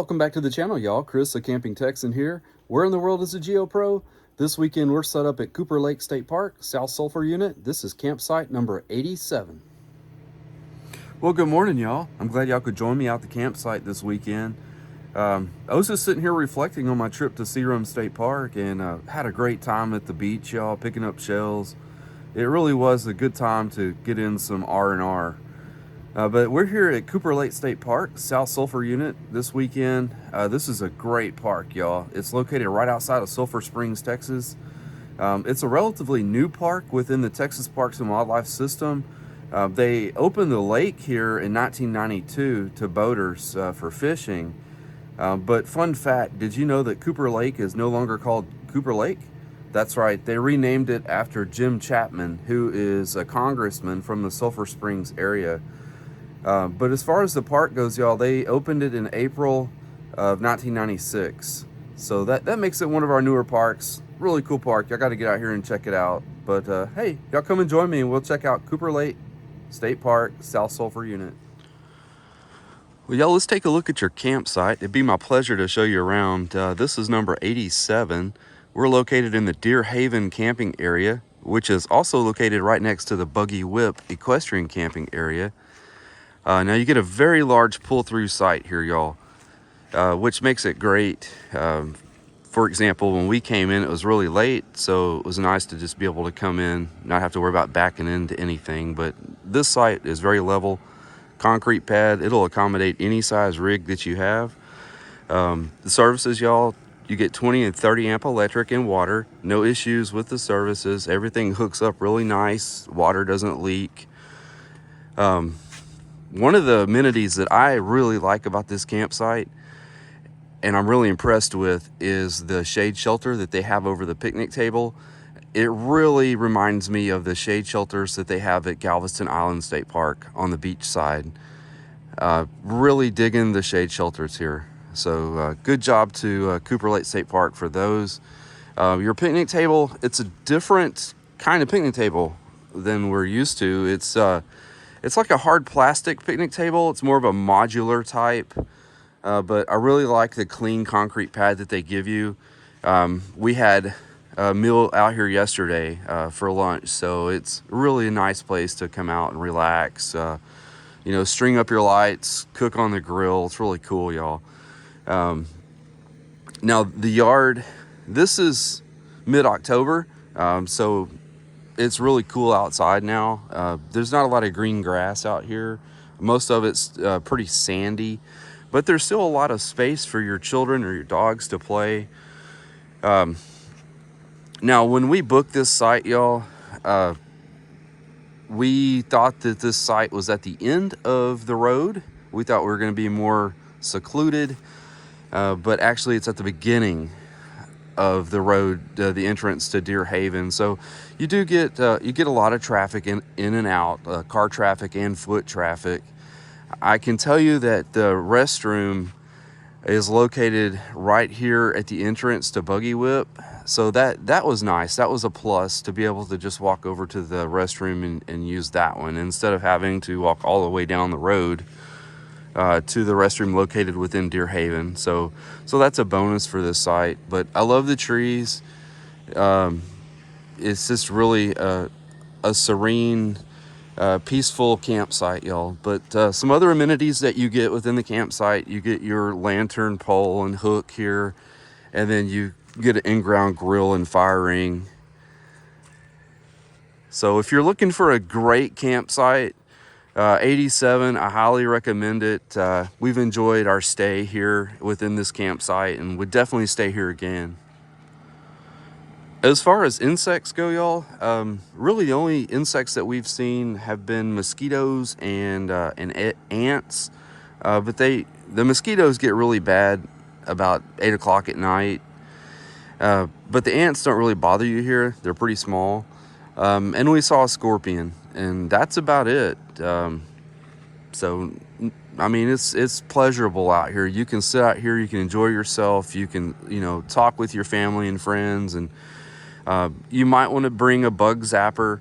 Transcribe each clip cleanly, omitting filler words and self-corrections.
welcome back to the channel, y'all. Chris, a Camping Texan here. Where in the world is a GeoPro? This weekend we're set up at Cooper Lake State Park, South Sulphur Unit. This is campsite number 87. Well, good morning, y'all. I'm glad y'all could join me out the campsite this weekend. I was just sitting here reflecting on my trip to Searum State Park and had a great time at the beach, y'all, picking up shells. It really was a good time to get in some R&R. But we're here at Cooper Lake State Park, South Sulphur Unit, this weekend. This is a great park, y'all. It's located right outside of Sulphur Springs, Texas. It's a relatively new park within the Texas Parks and Wildlife System. They opened the lake here in 1992 to boaters for fishing. But fun fact, did you know that Cooper Lake is no longer called Cooper Lake? That's right, they renamed it after Jim Chapman, who is a congressman from the Sulphur Springs area. But as far as the park goes, y'all, they opened it in April of 1996. So that makes it one of our newer parks. Really cool park. Y'all got to get out here and check it out. But hey, y'all come and join me and we'll check out Cooper Lake State Park, South Sulphur Unit. Well, y'all, let's take a look at your campsite. It'd be my pleasure to show you around. This is number 87. We're located in the Deer Haven camping area, which is also located right next to the Buggy Whip equestrian camping area. Now you get a very large pull-through site here, y'all, which makes it great. For example, when we came in, it was really late, so it was nice to just be able to come in, not have to worry about backing into anything. But this site is very level, concrete pad. It'll accommodate any size rig that you have. The services, y'all, you get 20 and 30 amp electric and water. No issues with the services. Everything hooks up really nice. Water doesn't leak. One of the amenities that I really like about this campsite, and I'm really impressed with, is the shade shelter that they have over the picnic table. It really reminds me of the shade shelters that they have at Galveston Island State Park on the beach side. Really digging the shade shelters here. So good job to Cooper Lake State Park for those. Your picnic table, it's a different kind of picnic table than we're used to. It's like a hard plastic picnic table. It's more of a modular type, but I really like the clean concrete pad that they give you. We had a meal out here yesterday for lunch, so it's really a nice place to come out and relax. You know, string up your lights, cook on the grill. It's really cool, y'all. Now the yard, this is mid-October, so it's really cool outside now. There's not a lot of green grass out here. Most of it's pretty sandy, but there's still a lot of space for your children or your dogs to play. Now, when we booked this site, y'all, we thought that this site was at the end of the road. We thought we were going to be more secluded, but actually it's at the beginning of the road, the entrance to Deer Haven. So you do get you get a lot of traffic in and out, car traffic and foot traffic. I can tell you that the restroom is located right here at the entrance to Buggy Whip, so that was nice. That was a plus, to be able to just walk over to the restroom and use that one instead of having to walk all the way down the road to the restroom located within Deer Haven. So that's a bonus for this site. But I love the trees. It's just really a serene, peaceful campsite, y'all. But some other amenities that you get within the campsite, you get your lantern pole and hook here, and then you get an in-ground grill and fire ring. So if you're looking for a great campsite, 87, I highly recommend it. We've enjoyed our stay here within this campsite and would definitely stay here again. As far as insects go, y'all, really the only insects that we've seen have been mosquitoes and ants. But the mosquitoes get really bad about 8 o'clock at night. But the ants don't really bother you here. They're pretty small. And we saw a scorpion, and that's about it. So, I mean, it's pleasurable out here. You can sit out here, you can enjoy yourself, you can, talk with your family and friends, and you might want to bring a bug zapper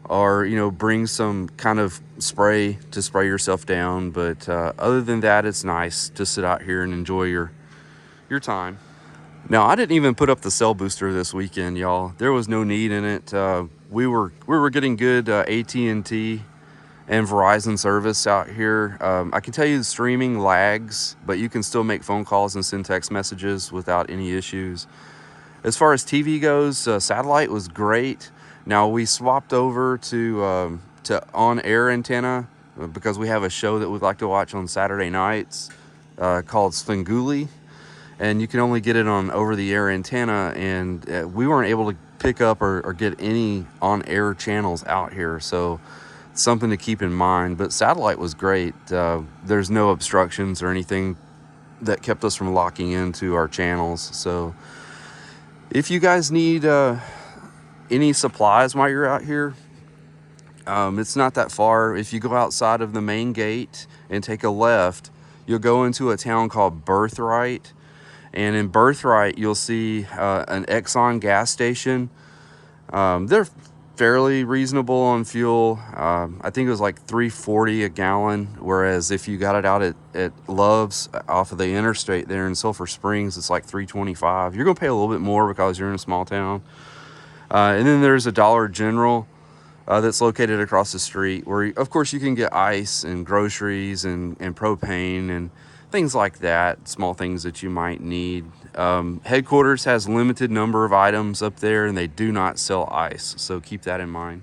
or, you know, bring some kind of spray to spray yourself down. But other than that, it's nice to sit out here and enjoy your time. Now, I didn't even put up the cell booster this weekend, y'all. There was no need in it. We were getting good AT&T and Verizon service out here. I can tell you the streaming lags, but you can still make phone calls and send text messages without any issues. As far as TV goes, satellite was great. Now we swapped over to on-air antenna because we have a show that we'd like to watch on Saturday nights called Svengoolie, and you can only get it on over-the-air antenna, and we weren't able to pick up or get any on-air channels out here, so something to keep in mind. But satellite was great. There's no obstructions or anything that kept us from locking into our channels. So if you guys need any supplies while you're out here, it's not that far. If you go outside of the main gate and take a left, you'll go into a town called Birthright. And in Birthright, you'll see an Exxon gas station. They're fairly reasonable on fuel. I think it was like $3.40 a gallon, whereas if you got it out at Love's off of the interstate there in Sulphur Springs, it's like $3.25. You're gonna pay a little bit more because you're in a small town. And then there's a Dollar General that's located across the street, where of course you can get ice and groceries and propane and things like that, small things that you might need. Headquarters has limited number of items up there, and they do not sell ice, so keep that in mind.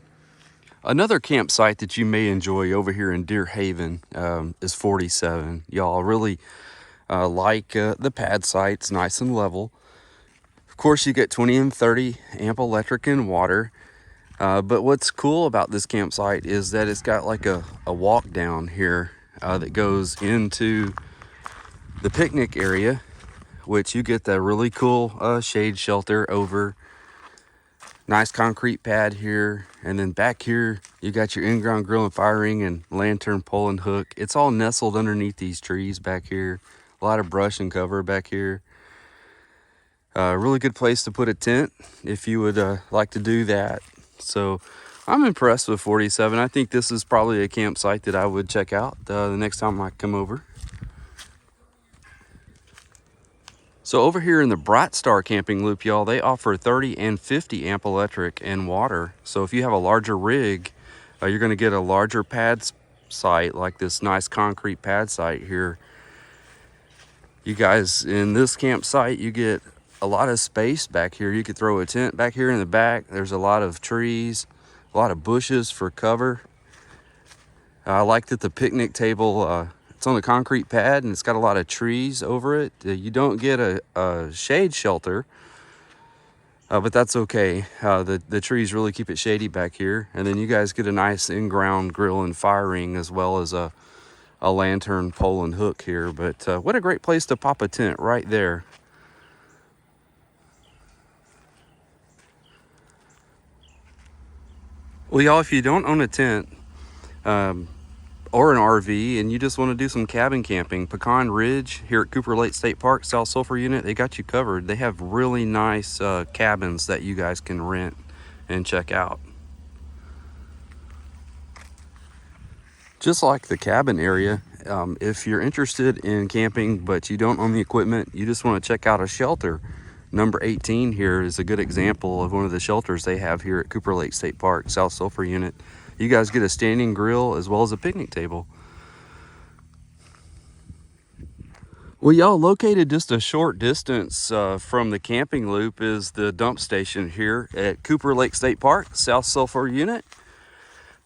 Another campsite that you may enjoy over here in Deer Haven is 47. Y'all really like the pad sites, nice and level. Of course, you get 20 and 30 amp electric and water. But what's cool about this campsite is that it's got like a walk down here that goes into the picnic area, which you get the really cool shade shelter over. Nice concrete pad here. And then back here, you got your in-ground grill and fire ring and lantern pole and hook. It's all nestled underneath these trees back here. A lot of brush and cover back here. Really good place to put a tent if you would like to do that. So I'm impressed with 47. I think this is probably a campsite that I would check out the next time I come over. So over here in the Bright Star camping loop, y'all, they offer 30 and 50 amp electric and water. So if you have a larger rig, you're going to get a larger pad site like this nice concrete pad site here. You guys, in this campsite, you get a lot of space back here. You could throw a tent back here in the back. There's a lot of trees, a lot of bushes for cover. I like that the picnic table, it's on a concrete pad and it's got a lot of trees over it. You don't get a shade shelter, but that's okay. The trees really keep it shady back here. And then you guys get a nice in-ground grill and fire ring, as well as a lantern pole and hook here. But what a great place to pop a tent right there. Well, y'all, if you don't own a tent or an RV and you just want to do some cabin camping, Pecan Ridge here at Cooper Lake State Park, South Sulphur Unit, they got you covered. They have really nice cabins that you guys can rent and check out. Just like the cabin area, if you're interested in camping but you don't own the equipment, you just want to check out a shelter, number 18 here is a good example of one of the shelters they have here at Cooper Lake State Park, South Sulphur Unit. You guys get a standing grill as well as a picnic table. Well, y'all, located just a short distance from the camping loop is the dump station here at Cooper Lake State Park, South Sulphur Unit.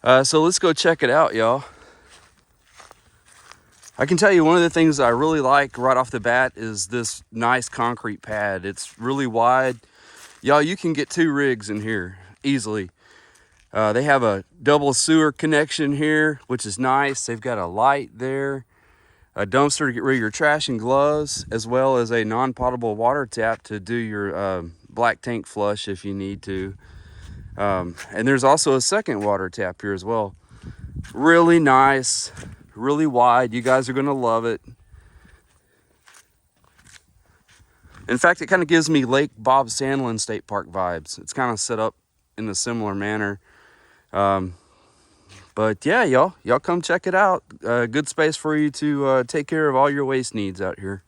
So let's go check it out, y'all. I can tell you one of the things I really like right off the bat is this nice concrete pad. It's really wide. Y'all, you can get 2 rigs in here easily. They have a double sewer connection here, which is nice. They've got a light there, a dumpster to get rid of your trash and gloves, as well as a non-potable water tap to do your black tank flush if you need to. And there's also a second water tap here as well. Really nice, really wide. You guys are gonna love it. In fact, it kind of gives me Lake Bob Sandlin State Park vibes. It's kind of set up in a similar manner. But yeah, y'all come check it out. Good space for you to take care of all your waste needs out here.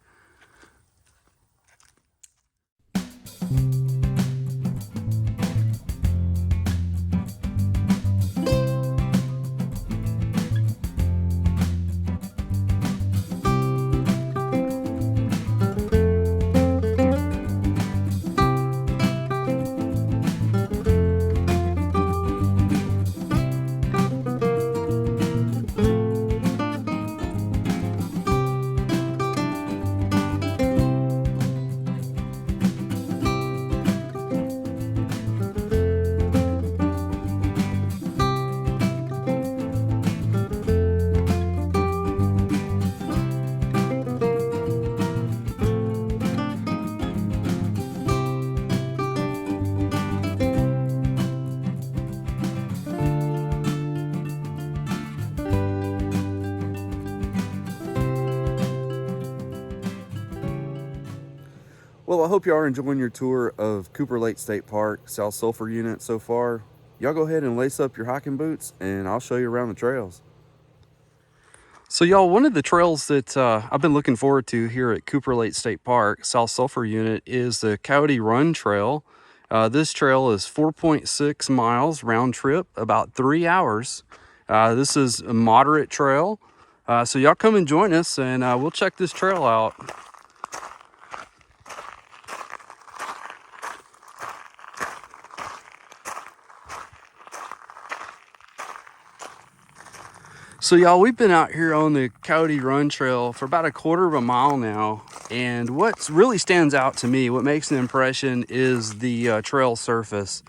Well, I hope y'all are enjoying your tour of Cooper Lake State Park, South Sulphur Unit so far. Y'all go ahead and lace up your hiking boots and I'll show you around the trails. So y'all, one of the trails that I've been looking forward to here at Cooper Lake State Park, South Sulphur Unit, is the Coyote Run Trail. This trail is 4.6 miles round trip, about 3 hours. This is a moderate trail. So y'all come and join us and we'll check this trail out. So y'all, we've been out here on the Coyote Run Trail for about a quarter of a mile now, and what really stands out to me, what makes an impression, is the trail surface.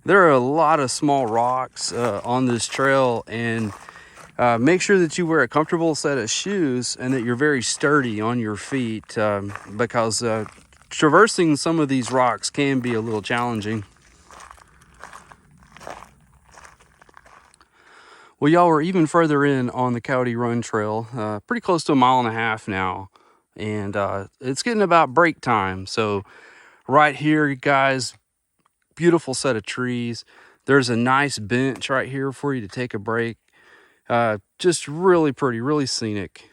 There are a lot of small rocks on this trail, and make sure that you wear a comfortable set of shoes and that you're very sturdy on your feet, because traversing some of these rocks can be a little challenging. Well, y'all, we're even further in on the Coyote Run Trail, pretty close to a mile and a half now, and it's getting about break time. So right here, you guys, beautiful set of trees. There's a nice bench right here for you to take a break. Just really pretty, really scenic.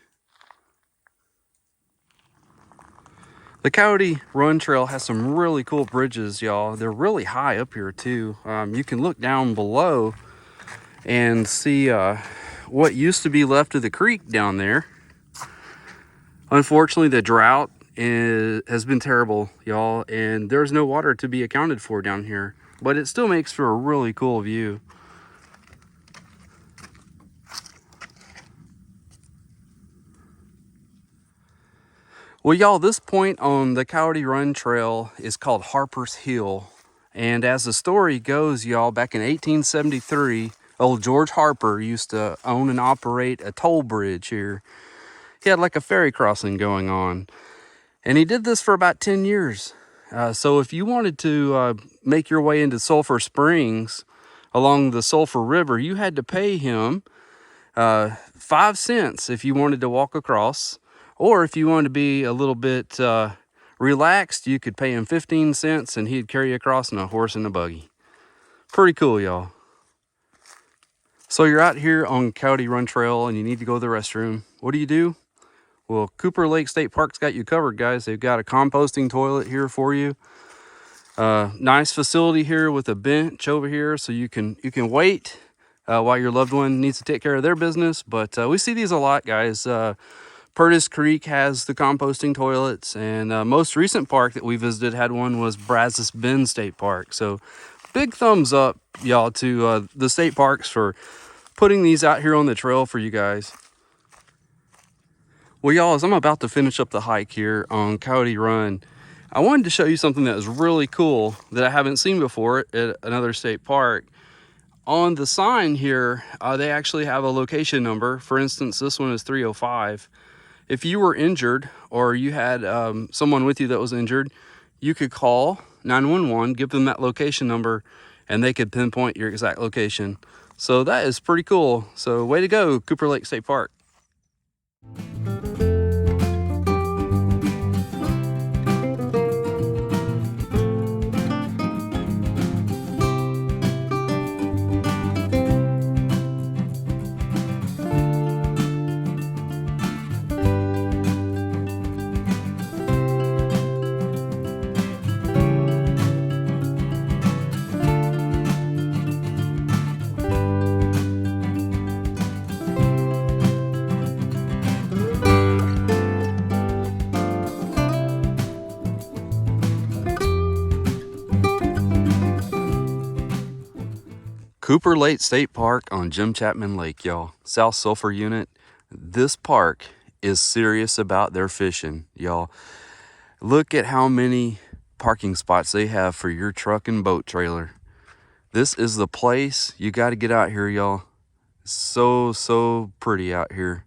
The Coyote Run Trail has some really cool bridges, y'all. They're really high up here too. You can look down below and see what used to be left of the creek down there. Unfortunately, the drought has been terrible, y'all, and there's no water to be accounted for down here, but it still makes for a really cool view. Well, y'all, this point on the Coyote Run Trail is called Harper's Hill, and as the story goes, y'all, back in 1873, old George Harper used to own and operate a toll bridge here. He had like a ferry crossing going on, and he did this for about 10 years. So if you wanted to make your way into Sulphur Springs along the Sulphur River, you had to pay him 5 cents if you wanted to walk across, or if you wanted to be a little bit relaxed, you could pay him 15 cents and he'd carry you across in a horse and a buggy. Pretty cool, y'all. So you're out here on Coyote Run Trail and you need to go to the restroom. What do? Well, Cooper Lake State Park's got you covered, guys. They've got a composting toilet here for you. Nice facility here with a bench over here, so you can wait while your loved one needs to take care of their business. But we see these a lot, guys. Purtis Creek has the composting toilets, and most recent park that we visited had one was Brazos Bend State Park. So big thumbs up, y'all, to the state parks for putting these out here on the trail for you guys. Well, y'all, as I'm about to finish up the hike here on Coyote Run, I wanted to show you something that is really cool that I haven't seen before at another state park. On the sign here, they actually have a location number. For instance, this one is 305. If you were injured or you had someone with you that was injured, you could call 911, give them that location number, and they could pinpoint your exact location. So that is pretty cool. So way to go, Cooper Lake State Park. Cooper Lake State Park on Jim Chapman Lake, y'all. South Sulphur Unit. This park is serious about their fishing, y'all. Look at how many parking spots they have for your truck and boat trailer. This is the place. You got to get out here, y'all. So pretty out here.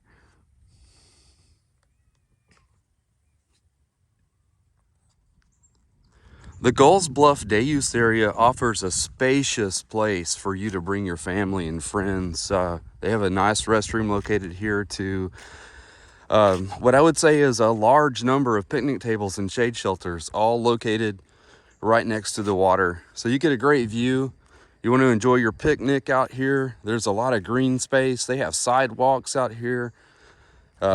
The Gulls Bluff Day Use area offers a spacious place for you to bring your family and friends. They have a nice restroom located here to what I would say is a large number of picnic tables and shade shelters, all located right next to the water. So you get a great view. You want to enjoy your picnic out here. There's a lot of green space. They have sidewalks out here,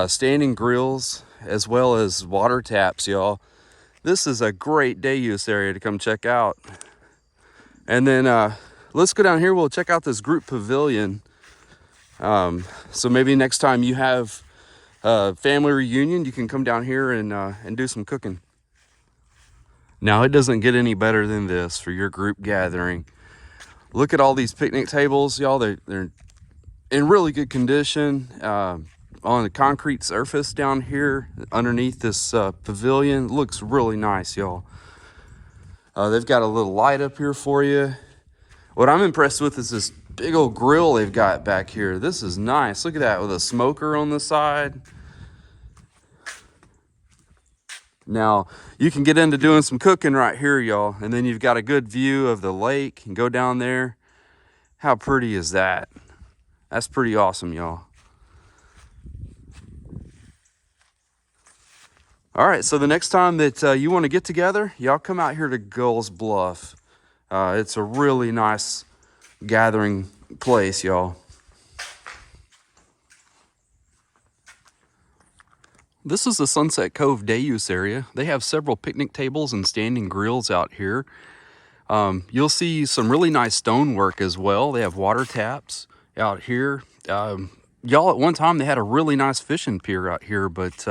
standing grills, as well as water taps, y'all. This is a great day use area to come check out. And then let's go down here. We'll check out this group pavilion. So maybe next time you have a family reunion, you can come down here and do some cooking. Now, it doesn't get any better than this for your group gathering. Look at all these picnic tables, y'all. They're in really good condition. On the concrete surface down here underneath this pavilion. Looks really nice, y'all. They've got a little light up here for you. What I'm impressed with is this big old grill they've got back here. This is nice. Look at that, with a smoker on the side. Now, you can get into doing some cooking right here, y'all. And then you've got a good view of the lake and go down there. How pretty is that? That's pretty awesome, y'all. All right, so the next time that you want to get together, y'all come out here to Gulls Bluff. It's a really nice gathering place, y'all. This is the Sunset Cove Day Use area. They have several picnic tables and standing grills out here. You'll see some really nice stonework as well. They have water taps out here. Y'all, at one time, they had a really nice fishing pier out here, but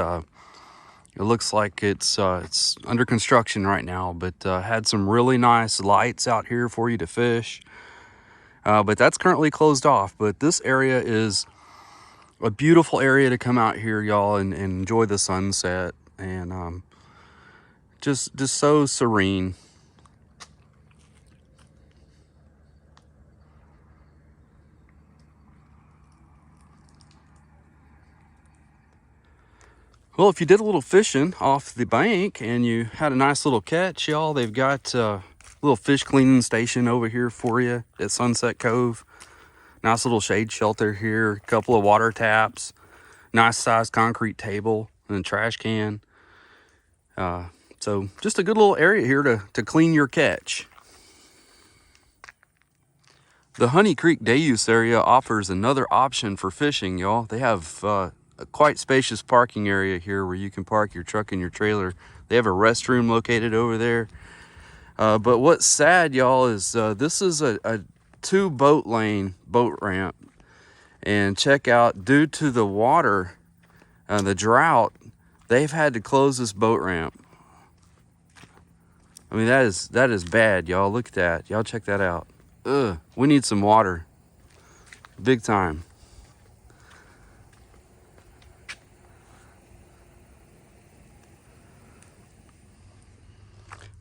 it looks like it's under construction right now, but had some really nice lights out here for you to fish. But that's currently closed off. But this area is a beautiful area to come out here, y'all, and enjoy the sunset. And just so serene. Well, if you did a little fishing off the bank and you had a nice little catch, y'all, they've got a little fish cleaning station over here for you at Sunset Cove. Nice little shade shelter here, a couple of water taps, nice sized concrete table and a trash can. So just a good little area here to clean your catch. The Honey Creek Day Use area offers another option for fishing, y'all. They have a quite spacious parking area here where you can park your truck and your trailer. They have a restroom located over there. But what's sad, y'all, is this is a 2-boat lane boat ramp. And check out, due to the water, the drought, they've had to close this boat ramp. I mean, that is bad, y'all. Look at that. Y'all check that out. Ugh, we need some water. Big time.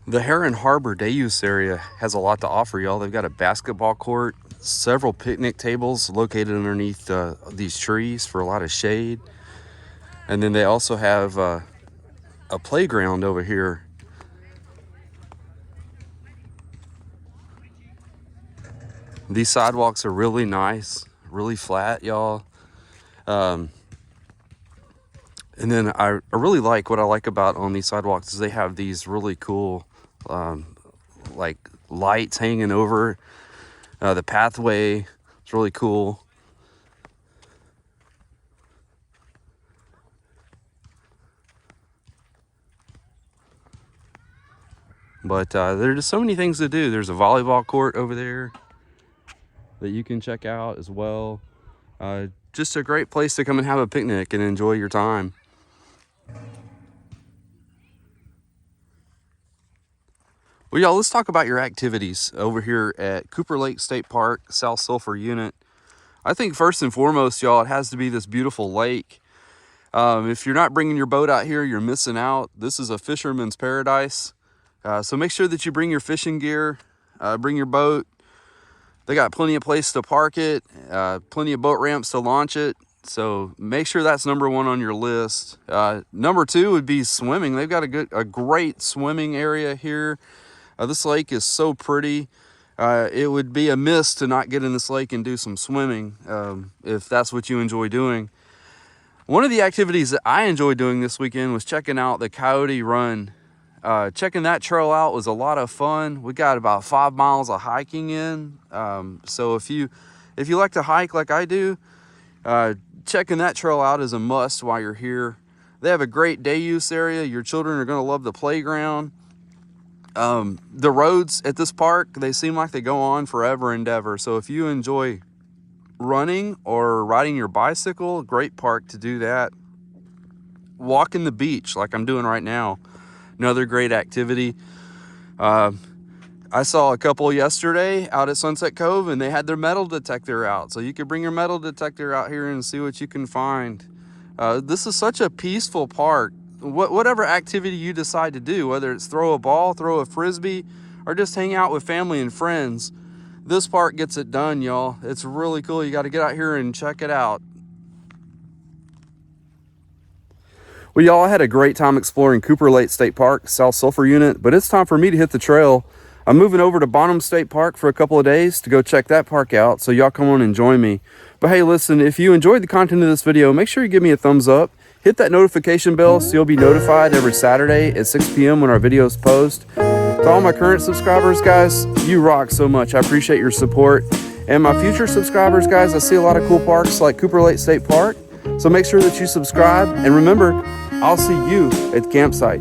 The Heron Harbor Day Use area has a lot to offer, y'all. They've got a basketball court, several picnic tables located underneath these trees for a lot of shade. And then they also have a playground over here. These sidewalks are really nice, really flat, y'all. And then I really like, what I like about on these sidewalks is they have these really cool like lights hanging over the pathway. It's really cool. But there's just so many things to do. There's a volleyball court over there that you can check out as well. Just a great place to come and have a picnic and enjoy your time. Well, Well, y'all, let's talk about your activities over here at Cooper Lake State Park, South Sulphur Unit. I think first and foremost, y'all, it has to be this beautiful lake. If you're not bringing your boat out here, you're missing out. This is a fisherman's paradise. So make sure that you bring your fishing gear, bring your boat. They got plenty of place to park it, plenty of boat ramps to launch it. So make sure that's number one on your list. Number two would be swimming. They've got a great swimming area here. This lake is so pretty. It would be a miss to not get in this lake and do some swimming if that's what you enjoy doing. One of the activities that I enjoyed doing this weekend was checking out the Coyote Run. Checking that trail out was a lot of fun. We got about 5 miles of hiking in. So if you like to hike like I do, checking that trail out is a must while you're here. They have a great day use area. Your children are going to love the playground. The roads at this park, they seem like they go on forever and ever. So if you enjoy running or riding your bicycle, great park to do that. Walking the beach like I'm doing right now, another great activity. I saw a couple yesterday out at Sunset Cove, and they had their metal detector out. So you could bring your metal detector out here and see what you can find. This is such a peaceful park. Whatever activity you decide to do, whether it's throw a ball, throw a frisbee, or just hang out with family and friends, this park gets it done, y'all. It's really cool. You got to get out here and check it out. Well, y'all, I had a great time exploring Cooper Lake State Park, South Sulphur Unit, but it's time for me to hit the trail. I'm moving over to Bonham State Park for a couple of days to go check that park out, so y'all come on and join me. But hey, listen, if you enjoyed the content of this video, make sure you give me a thumbs up. Hit that notification bell so you'll be notified every Saturday at 6 p.m. when our videos post. To all my current subscribers, guys, you rock so much. I appreciate your support. And my future subscribers, guys, I see a lot of cool parks like Cooper Lake State Park. So make sure that you subscribe. And remember, I'll see you at the campsite.